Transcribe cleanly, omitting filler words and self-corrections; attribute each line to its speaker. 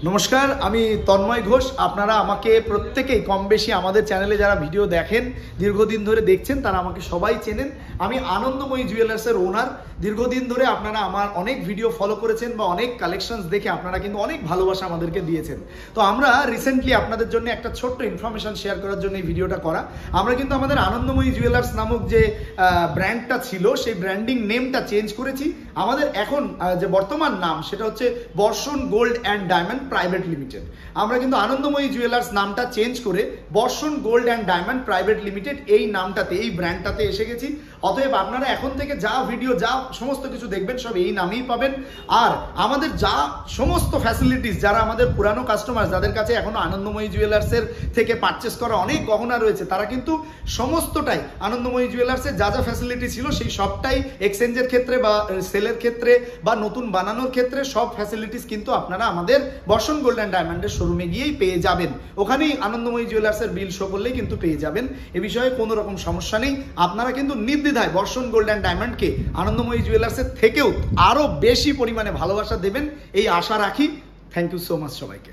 Speaker 1: নমস্কার, আমি তন্ময় ঘোষ। আপনারা আমাকে প্রত্যেকেই কম বেশি আমাদের চ্যানেলে যারা ভিডিও দেখেন, দীর্ঘদিন ধরে দেখছেন, তারা আমাকে সবাই চেনেন। আমি আনন্দময়ী জুয়েলার্সের ওনার। দীর্ঘদিন ধরে আপনারা আমার অনেক ভিডিও ফলো করেছেন বা অনেক কালেকশনস দেখে আপনারা কিন্তু অনেক ভালোবাসা আমাদেরকে দিয়েছেন। তো আমরা রিসেন্টলি আপনাদের জন্য একটা ছোট্ট ইনফরমেশন শেয়ার করার জন্য এই ভিডিওটা করা। আমরা কিন্তু আমাদের আনন্দময়ী জুয়েলার্স নামক যে ব্র্যান্ডটা ছিল, সেই ব্র্যান্ডিং নেমটা চেঞ্জ করেছি। আমাদের এখন যে বর্তমান নাম সেটা হচ্ছে বর্ষণ gold and diamond private limited. আমরা কিন্তু আনন্দময়ী জুয়েলার্স নামটা চেঞ্জ করে বর্ষণ gold and diamond private limited এই নামটাতে, এই ব্র্যান্ডটাতে এসে গেছি। অতএব আপনারা এখন থেকে যা ভিডিও, যা সমস্ত কিছু দেখবেন সব এই নামেই পাবেন। আর আমাদের যা সমস্ত ফ্যাসিলিটিস, যারা আমাদের পুরানো কাস্টমার, যাদের কাছে এখনো আনন্দময়ী জুয়েলার্সের থেকে পারচেস করা অনেক গহনা রয়েছে, তারা কিন্তু সমস্তটাই আনন্দময়ী জুয়েলার্সের যা যা ফ্যাসিলিটি ছিল সেই সবটাই এক্সচেঞ্জের ক্ষেত্রে বা সেলের ক্ষেত্রে বা নতুন বানানোর ক্ষেত্রে সব ফ্যাসিলিটিস কিন্তু আপনারা আমাদের বর্ষণ গোল্ড অ্যান্ড ডায়মন্ডের শোরুমে গিয়েই পেয়ে যাবেন। ওখানেই আনন্দময়ী জুয়েলার্সের বিল শো করলেই কিন্তু পেয়ে যাবেন। এ বিষয়ে কোনো রকম সমস্যা নেই। আপনারা কিন্তু নির্দ্বিধায় বর্ষণ গোল্ড অ্যান্ড ডায়মন্ডকে আনন্দময়ী জুয়েলার্সের থেকেও আরো বেশি পরিমাণে ভালোবাসা দেবেন, এই আশা রাখি। থ্যাংক ইউ সো মাচ সবাইকে।